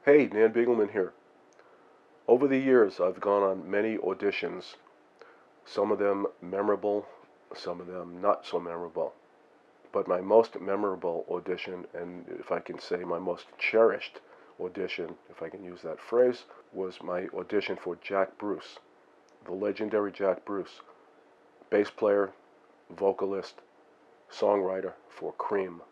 Hey, Dan Beagleman here. Over the years, I've gone on many auditions, some of them memorable, some of them not so memorable. But my most memorable audition, and if I can say my most cherished audition, if I can use that phrase, was my audition for Jack Bruce, the legendary Jack Bruce, bass player, vocalist, songwriter for Cream.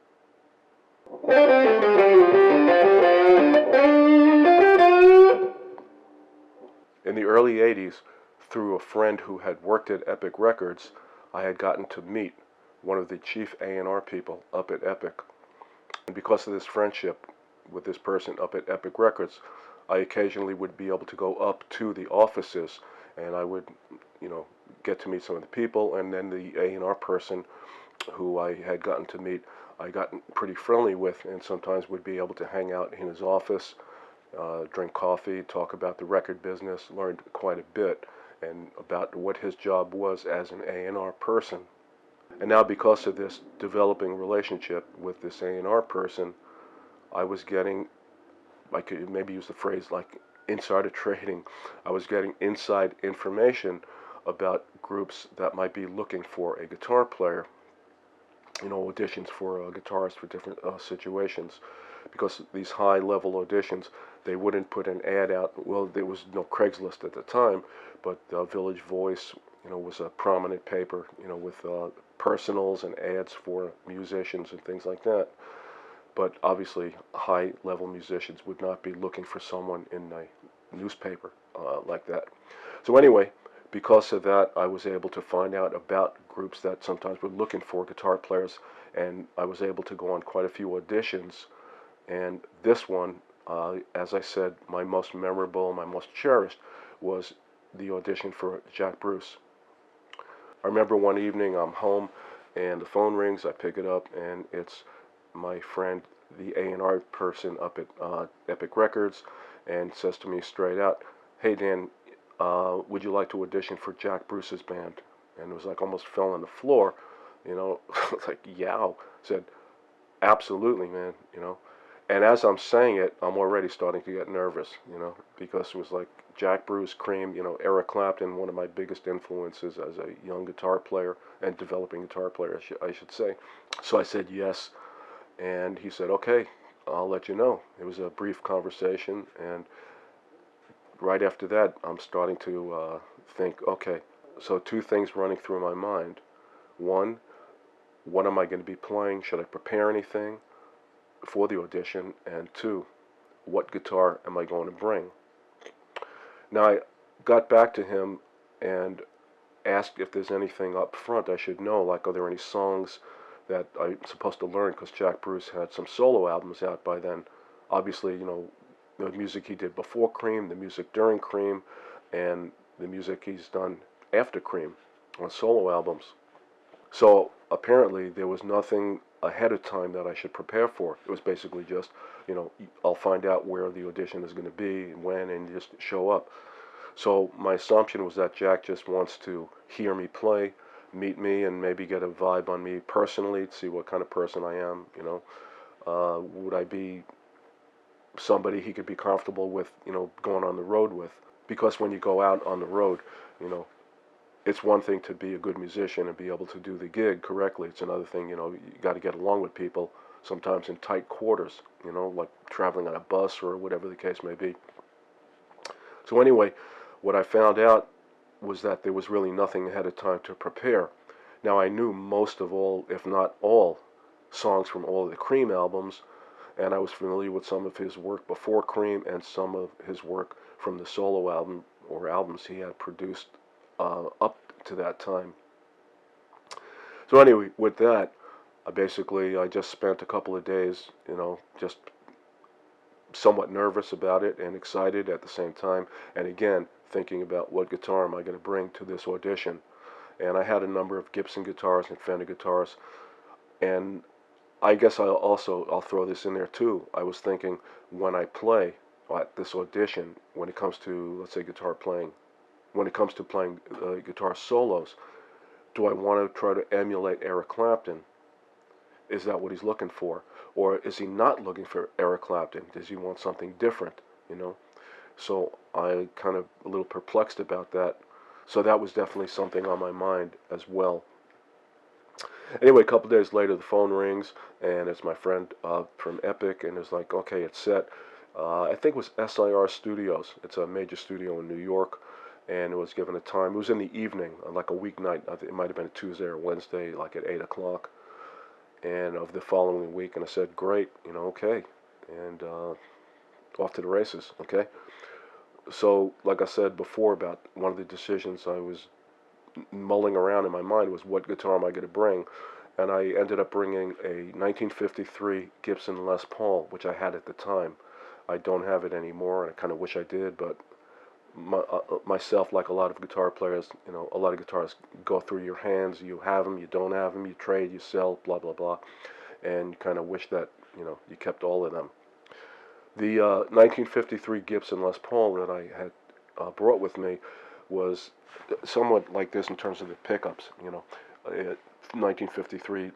In the early 80s, through a friend who had worked at Epic Records, I had gotten to meet one of the chief A&R people up at Epic. And because of this friendship with this person up at Epic Records, I occasionally would be able to go up to the offices and I would, get to meet some of the people, and then the A&R person who I had gotten to meet, I got pretty friendly with, and sometimes would be able to hang out in his office, drink coffee, talk about the record business, learned quite a bit and about what his job was as an A&R person. And now because of this developing relationship with this A&R person, I was getting, I could maybe use the phrase like insider trading. I was getting inside information about groups that might be looking for a guitar player, auditions for a guitarist for different situations. Because these high-level auditions, they wouldn't put an ad out. Well, there was no Craigslist at the time, but Village Voice, was a prominent paper, with personals and ads for musicians and things like that. But obviously, high-level musicians would not be looking for someone in a newspaper like that. So anyway, because of that, I was able to find out about groups that sometimes were looking for guitar players, and I was able to go on quite a few auditions. And this one, as I said, my most memorable, my most cherished, was the audition for Jack Bruce. I remember one evening I'm home, and the phone rings. I pick it up, and it's my friend, the A&R person up at Epic Records, and says to me straight out, "Hey Dan, would you like to audition for Jack Bruce's band?" And it was like almost fell on the floor, It's like, yow. Said, "Absolutely, man," And as I'm saying it, I'm already starting to get nervous, because it was like Jack Bruce, Cream, Eric Clapton, one of my biggest influences as a young guitar player and developing guitar player, I should say. So I said yes, and he said, "Okay, I'll let you know." It was a brief conversation, and right after that, I'm starting to think, okay, so two things running through my mind. One, what am I going to be playing? Should I prepare anything for the audition? And two, what guitar am I going to bring? Now, I got back to him and asked if there's anything up front I should know, like are there any songs that I'm supposed to learn, because Jack Bruce had some solo albums out by then. Obviously, the music he did before Cream, the music during Cream, and the music he's done after Cream on solo albums. So apparently there was nothing ahead of time that I should prepare for. It was basically just, I'll find out where the audition is going to be and when, and just show up. So my assumption was that Jack just wants to hear me play, meet me, and maybe get a vibe on me personally, to see what kind of person I am, would I be somebody he could be comfortable with, going on the road with. Because when you go out on the road, it's one thing to be a good musician and be able to do the gig correctly. It's another thing, you got to get along with people, sometimes in tight quarters, like traveling on a bus or whatever the case may be. So anyway, what I found out was that there was really nothing ahead of time to prepare. Now I knew most of all, if not all, songs from all of the Cream albums, and I was familiar with some of his work before Cream and some of his work from the solo album or albums he had produced up to that time. So anyway, with that, I just spent a couple of days, just somewhat nervous about it and excited at the same time, and again thinking about what guitar am I going to bring to this audition. And I had a number of Gibson guitars and Fender guitars, and I guess I'll throw this in there too. I was thinking, when I play at this audition, when it comes to, let's say, guitar playing, when it comes to playing guitar solos, do I want to try to emulate Eric Clapton? Is that what he's looking for? Or is he not looking for Eric Clapton? Does he want something different, you know? So I kind of a little perplexed about that. So that was definitely something on my mind as well. Anyway, a couple days later, the phone rings, and it's my friend from Epic, and it's like, okay, it's set. I think it was SIR Studios. It's a major studio in New York, and it was given a time. It was in the evening, like a weeknight. I think it might have been a Tuesday or Wednesday, like at 8 o'clock, and of the following week. And I said, great, okay, and off to the races, okay. So, like I said before, about one of the decisions I was mulling around in my mind was, what guitar am I going to bring? And I ended up bringing a 1953 Gibson Les Paul, which I had at the time. I don't have it anymore, and I kind of wish I did, but myself, like a lot of guitar players, a lot of guitars go through your hands. You have them, you don't have them, you trade, you sell, blah, blah, blah, and you kind of wish that, you kept all of them. The 1953 Gibson Les Paul that I had brought with me was somewhat like this in terms of the pickups. 1953,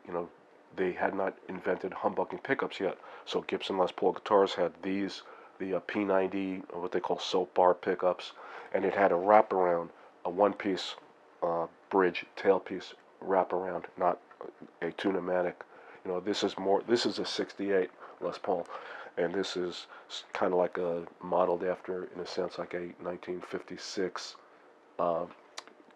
they had not invented humbucking pickups yet. So Gibson Les Paul guitars had these, the P90, what they call soap bar pickups, and it had a wraparound, a one-piece bridge tailpiece wraparound, not a tunematic. This is a 68 Les Paul, and this is kind of like modeled after, in a sense, like a 1956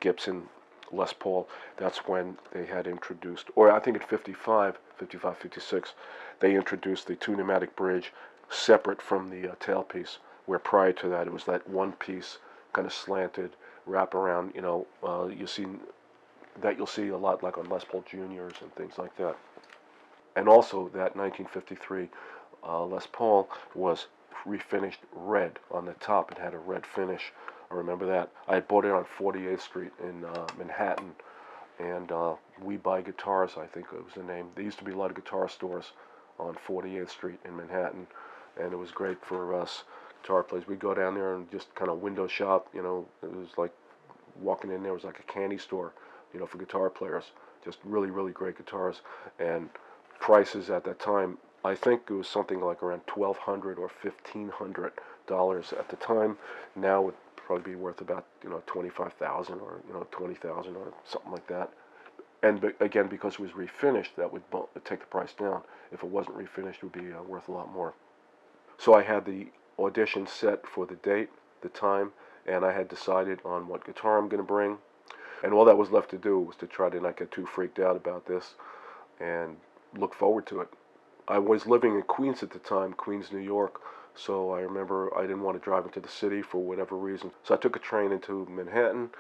Gibson Les Paul. That's when they had introduced, or I think at 55, 56, they introduced the two-pneumatic bridge separate from the tailpiece, where prior to that it was that one piece kind of slanted wraparound. You'll see a lot like on Les Paul Juniors and things like that. And also that 1953 Les Paul was refinished red on the top. It had a red finish. I remember that. I had bought it on 48th Street in Manhattan, and We Buy Guitars, I think it was the name. There used to be a lot of guitar stores on 48th Street in Manhattan, and it was great for us guitar players. We'd go down there and just kind of window shop. It was like walking in there was like a candy store, for guitar players. Just really, really great guitars. And prices at that time, I think it was something like around $1,200 or $1,500 at the time. Now it would probably be worth about $25,000 or $20,000 or something like that. And again, because it was refinished, that would take the price down. If it wasn't refinished, it would be worth a lot more. So I had the audition set for the date, the time, and I had decided on what guitar I'm going to bring. And all that was left to do was to try to not get too freaked out about this and look forward to it. I was living in Queens at the time, Queens, New York, so I remember I didn't want to drive into the city for whatever reason. So I took a train into Manhattan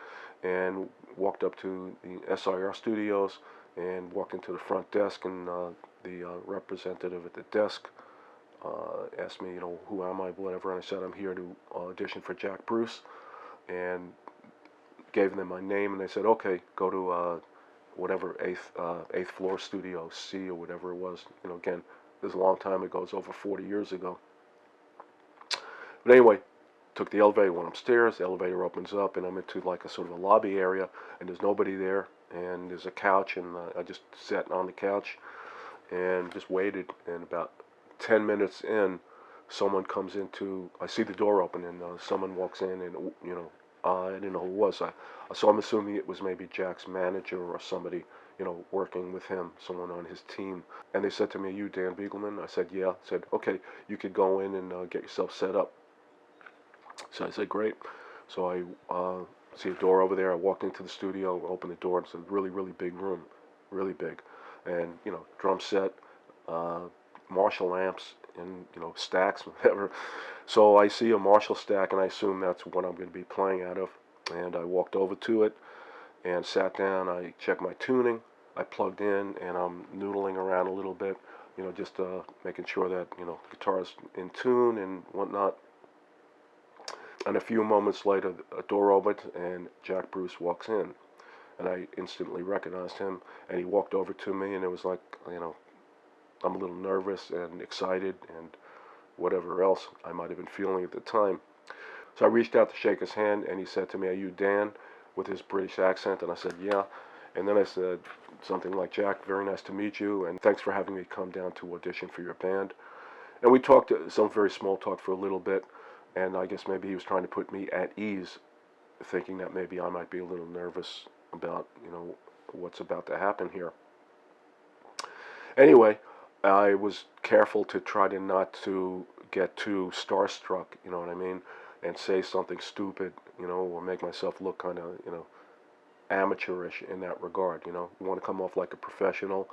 and walked up to the SIR Studios and walked into the front desk, and the representative at the desk asked me, who am I, whatever, and I said I'm here to audition for Jack Bruce, and gave them my name, and they said, okay, go to whatever, eighth floor studio C or whatever it was. Again, this is a long time ago. It's over 40 years ago. But anyway, took the elevator, went upstairs. The elevator opens up, and I'm into like a sort of a lobby area, and there's nobody there, and there's a couch, and I just sat on the couch and just waited. And about 10 minutes in, someone comes into. I see the door open, and someone walks in, and I didn't know who it was. So I'm assuming it was maybe Jack's manager or somebody, working with him, someone on his team. And they said to me, "Are you Dan Beagleman?" I said, "Yeah." I said, "Okay, you could go in and get yourself set up." So I said, "Great." So I see a door over there. I walked into the studio, opened the door, and it's a really, really big room, really big. And, drum set, Marshall amps, and, stacks, whatever. So I see a Marshall stack, and I assume that's what I'm going to be playing out of. And I walked over to it and sat down. I checked my tuning. I plugged in, and I'm noodling around a little bit, just making sure that, the guitar's in tune and whatnot. And a few moments later, a door opened, and Jack Bruce walks in. And I instantly recognized him, and he walked over to me, and it was like, I'm a little nervous and excited and whatever else I might have been feeling at the time. So I reached out to shake his hand, and he said to me, "Are you Dan?" with his British accent, and I said, "Yeah." And then I said something like, Jack, very nice to meet you, and thanks for having me come down to audition for your band. And we talked some very small talk for a little bit, and I guess maybe he was trying to put me at ease, thinking that maybe I might be a little nervous about, what's about to happen here. Anyway, I was careful to try to not to get too starstruck, you know what I mean, and say something stupid, or make myself look kind of, amateurish in that regard. You want to come off like a professional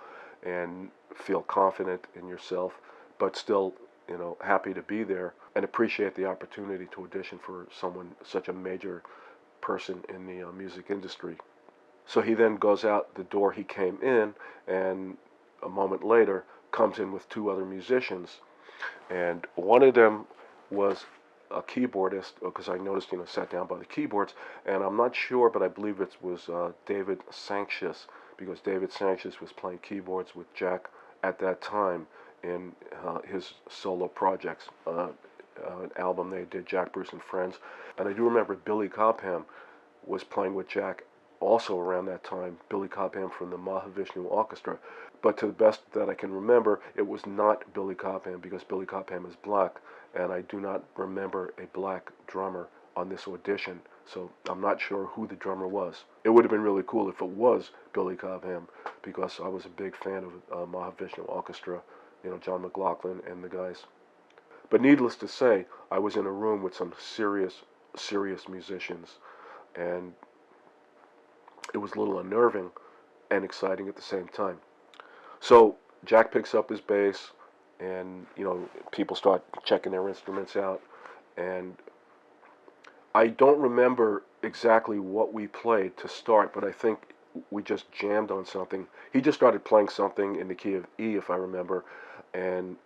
and feel confident in yourself, but still, happy to be there and appreciate the opportunity to audition for someone, such a major person in the music industry. So he then goes out the door he came in, and a moment later comes in with two other musicians, and one of them was a keyboardist, because I noticed, sat down by the keyboards, and I'm not sure, but I believe it was David Sanchez, because David Sanchez was playing keyboards with Jack at that time in his solo projects, an album they did, Jack Bruce and Friends. And I do remember Billy Cobham was playing with Jack also around that time, Billy Cobham from the Mahavishnu Orchestra. But to the best that I can remember, it was not Billy Cobham, because Billy Cobham is black, and I do not remember a black drummer on this audition, so I'm not sure who the drummer was. It would have been really cool if it was Billy Cobham, because I was a big fan of Mahavishnu Orchestra, John McLaughlin and the guys. But needless to say, I was in a room with some serious musicians, and it was a little unnerving and exciting at the same time. So Jack picks up his bass, and people start checking their instruments out, and I don't remember exactly what we played to start, but I think we just jammed on something. He just started playing something in the key of E, if I remember, and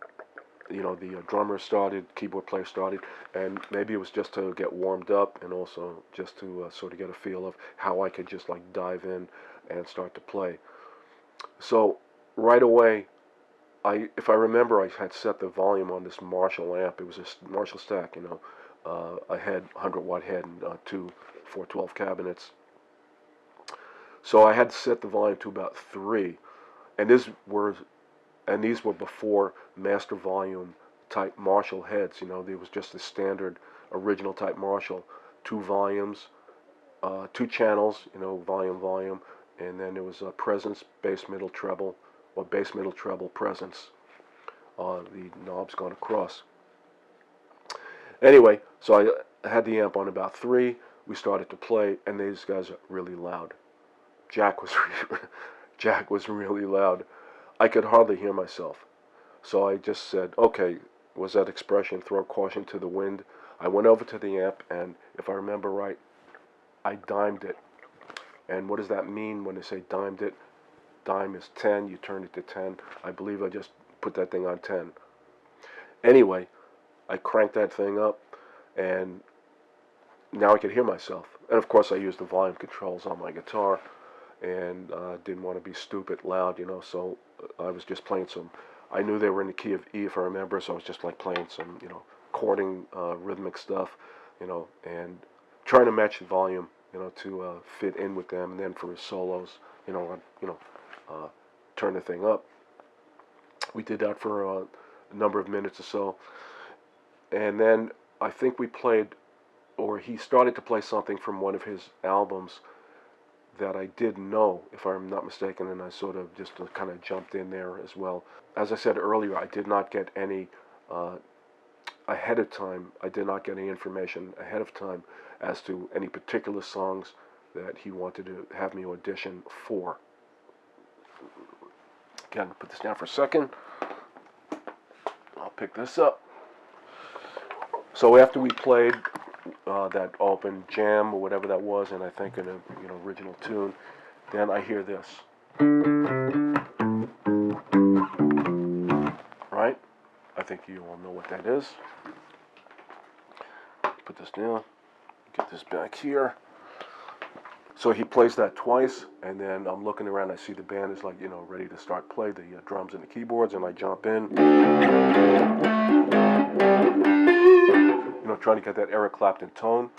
the drummer started, keyboard player started, and maybe it was just to get warmed up, and also just to sort of get a feel of how I could just like dive in and start to play. So right away, if I remember, I had set the volume on this Marshall amp. It was a Marshall stack, a head, 100-watt head, and two 412 cabinets. So I had set the volume to about 3, and these were before master volume type Marshall heads. There was just a standard original type Marshall, 2 volumes, 2 channels, volume, and then there was a presence, bass, middle, treble, or bass, middle, treble, presence. The knobs going across. Anyway, so I had the amp on about 3. We started to play, and these guys are really loud. Jack was really loud. I could hardly hear myself. So I just said, okay, was that expression, throw caution to the wind? I went over to the amp, and if I remember right, I dimed it. And what does that mean when they say dimed it? Dime is 10, you turn it to 10. I believe I just put that thing on 10. Anyway, I cranked that thing up, and now I could hear myself. And of course I used the volume controls on my guitar, and didn't want to be stupid loud, so I was just playing some, I knew they were in the key of E, if I remember, so I was just like playing some, chording, rhythmic stuff, and trying to match the volume, to fit in with them. And then for his solos, turn the thing up. We did that for a number of minutes or so, and then I think we played, or he started to play something from one of his albums that I didn't know, if I'm not mistaken, and I sort of just kind of jumped in there as well. As I said earlier, I did not get any ahead of time. I did not get any information ahead of time as to any particular songs that he wanted to have me audition for. Again, put this down for a second. I'll pick this up. So after we played that open jam or whatever that was, and I think in a original tune, then I hear this. Right? I think you all know what that is. Put this down. Get this back here. So he plays that twice, and then I'm looking around. I see the band is like, ready to start play, the drums and the keyboards, and I jump in. Trying to get that Eric Clapton tone.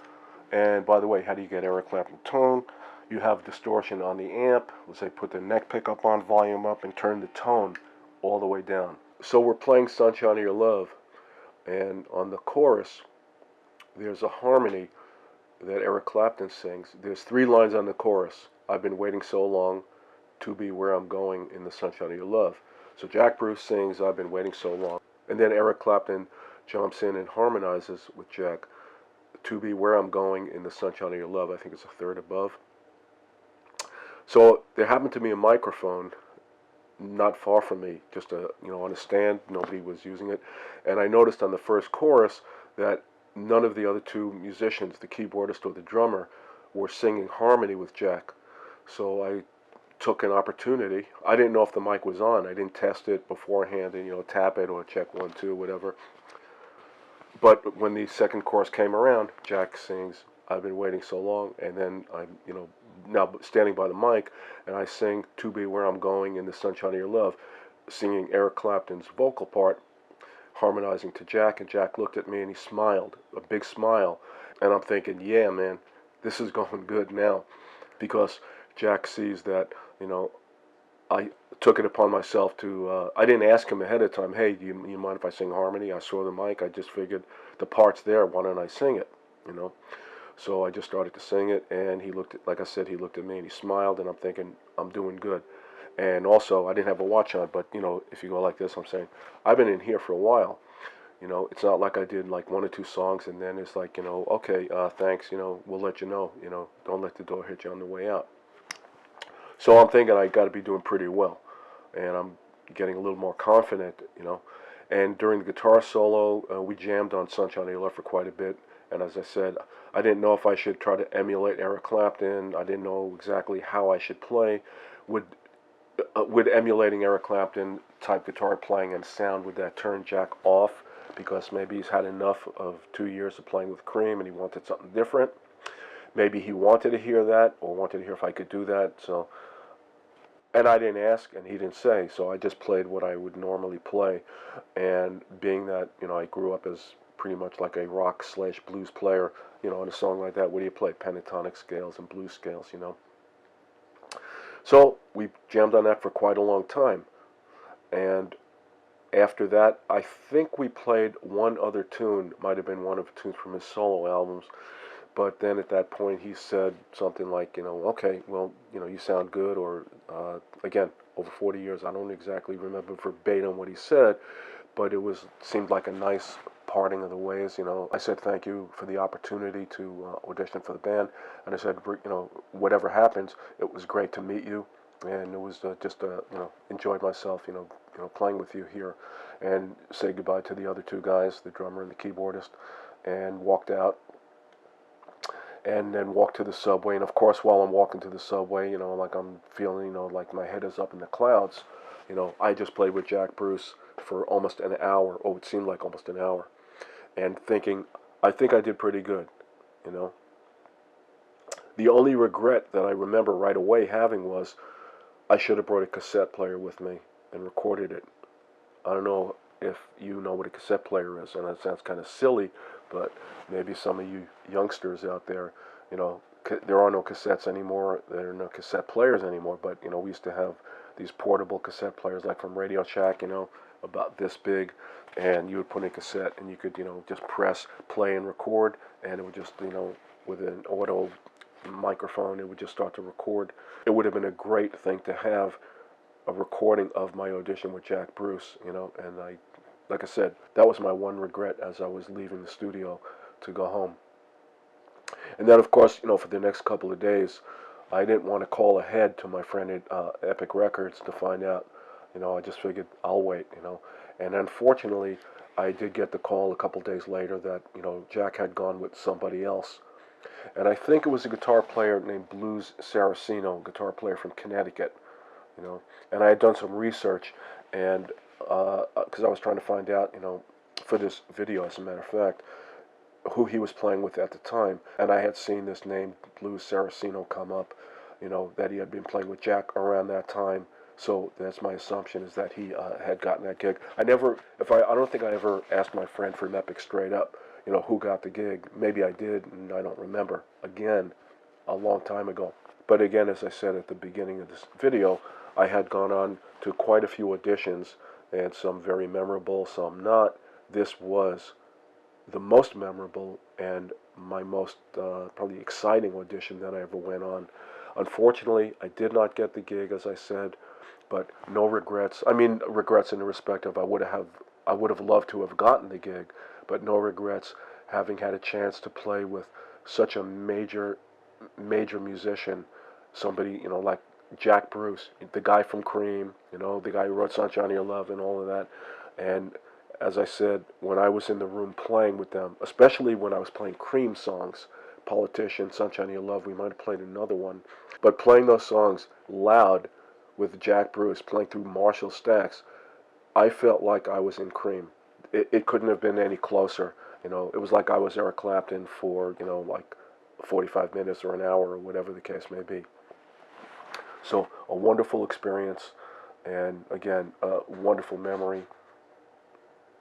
And by the way, how do you get Eric Clapton tone? you have distortion on the amp. Let's say put the neck pickup on, volume up, and turn the tone all the way down. So we're playing Sunshine of Your Love, and on the chorus, there's a harmony that Eric Clapton sings. There's 3 lines on the chorus. I've been waiting so long to be where I'm going in the Sunshine of Your Love. So Jack Bruce sings, I've been waiting so long. And then Eric Clapton jumps in and harmonizes with Jack, to be where I'm going in the Sunshine of Your Love. I think it's a third above. So there happened to be a microphone not far from me, just on a stand. Nobody was using it. And I noticed on the first chorus that none of the other 2 musicians, the keyboardist or the drummer, were singing harmony with Jack. So I took an opportunity. I didn't know if the mic was on. I didn't test it beforehand and tap it or check 1, 2, whatever. But when the second chorus came around, Jack sings, I've been waiting so long, and then I'm, now standing by the mic, and I sing To Be Where I'm Going in the Sunshine of Your Love, singing Eric Clapton's vocal part, harmonizing to Jack, and Jack looked at me and he smiled, a big smile, and I'm thinking, yeah, man, this is going good now, because Jack sees that, I took it upon myself to, I didn't ask him ahead of time, hey, do you mind if I sing harmony? I saw the mic, I just figured the part's there, why don't I sing it, So I just started to sing it, and he looked at, like I said, he looked at me and he smiled, and I'm thinking, I'm doing good. And also, I didn't have a watch on, but, if you go like this, I'm saying, I've been in here for a while. It's not like I did like 1 or 2 songs, and then it's like, okay, thanks, we'll let you know, don't let the door hit you on the way out. So I'm thinking I got to be doing pretty well, and I'm getting a little more confident, And during the guitar solo, we jammed on Sunshine of Your Love for quite a bit. And as I said, I didn't know if I should try to emulate Eric Clapton. I didn't know exactly how I should play. Would emulating Eric Clapton type guitar playing and sound, would that turn Jack off? Because maybe he's had enough of 2 years of playing with Cream and he wanted something different. Maybe he wanted to hear that, or wanted to hear if I could do that. And I didn't ask, and he didn't say, so I just played what I would normally play. And being that, I grew up as pretty much like a rock/blues player, in a song like that, what do you play? Pentatonic scales and blues scales, So we jammed on that for quite a long time. And after that, I think we played one other tune, might have been one of the tunes from his solo albums. But then at that point, he said something like, okay, well, you sound good, or, again, over 40 years, I don't exactly remember verbatim what he said, but it seemed like a nice parting of the ways. I said thank you for the opportunity to audition for the band, and I said, whatever happens, it was great to meet you, and it was enjoyed myself, playing with you here, and say goodbye to the other 2 guys, the drummer and the keyboardist, and walked out. And then walked to the subway, and of course, while I'm walking to the subway, like I'm feeling, like my head is up in the clouds, I just played with Jack Bruce for almost an hour. Oh, it seemed like almost an hour, and thinking, I think I did pretty good, The only regret that I remember right away having was, I should have brought a cassette player with me and recorded it. I don't know if you know what a cassette player is, and that sounds kind of silly, but maybe some of you youngsters out there, there are no cassettes anymore, there are no cassette players anymore, but, we used to have these portable cassette players, like from Radio Shack, about this big, and you would put in a cassette, and you could, just press play and record, and it would just, with an auto microphone, it would just start to record. It would have been a great thing to have a recording of my audition with Jack Bruce, and like I said, that was my one regret as I was leaving the studio to go home. And then, of course, for the next couple of days, I didn't want to call ahead to my friend at Epic Records to find out. I just figured I'll wait, And unfortunately, I did get the call a couple days later that, Jack had gone with somebody else. And I think it was a guitar player named Blues Saraceno, guitar player from Connecticut, And I had done some research, and because I was trying to find out, for this video, as a matter of fact, who he was playing with at the time, and I had seen this name, Blues Saraceno, come up, that he had been playing with Jack around that time, so that's my assumption, is that he had gotten that gig. I don't think I ever asked my friend from Epic straight up, who got the gig. Maybe I did, and I don't remember. Again, a long time ago. But again, as I said at the beginning of this video, I had gone on to quite a few auditions, and some very memorable, some not. This was the most memorable and my most probably exciting audition that I ever went on. Unfortunately, I did not get the gig, as I said, but no regrets. I mean, regrets in the respect of I would have loved to have gotten the gig, but no regrets having had a chance to play with such a major musician, somebody, like Jack Bruce, the guy from Cream, the guy who wrote Sunshine of Your Love and all of that. And as I said, when I was in the room playing with them, especially when I was playing Cream songs, Politician, Sunshine of Your Love, we might have played another one, but playing those songs loud with Jack Bruce, playing through Marshall Stacks, I felt like I was in Cream. It couldn't have been any closer. It was like I was Eric Clapton for, like 45 minutes or an hour or whatever the case may be. So a wonderful experience, and again, a wonderful memory.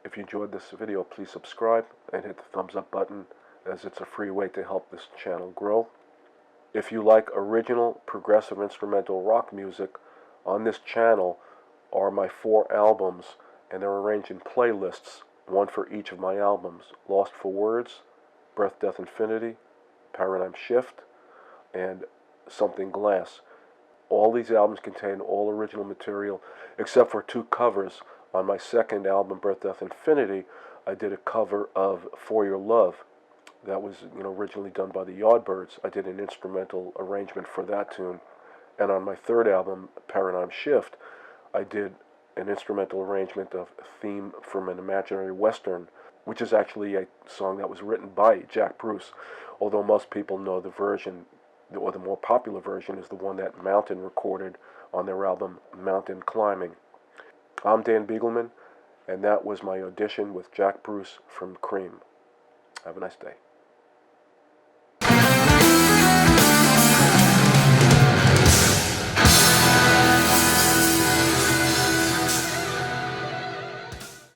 If you enjoyed this video, please subscribe and hit the thumbs up button, as it's a free way to help this channel grow. If you like original progressive instrumental rock music, on this channel are my 4 albums, and they're arranged in playlists, one for each of my albums: Lost for Words, Birth, Death, Infinity, Paradigm Shift, and Something Glass. All these albums contain all original material, except for 2 covers. On my second album, Birth, Death, Infinity, I did a cover of For Your Love. That was, originally done by the Yardbirds. I did an instrumental arrangement for that tune. And on my third album, Paradigm Shift, I did an instrumental arrangement of Theme from an Imaginary Western, which is actually a song that was written by Jack Bruce, although most people know the version, or the more popular version, is the one that Mountain recorded on their album Mountain Climbing. I'm Dan Beagleman, and that was my audition with Jack Bruce from Cream. Have a nice day.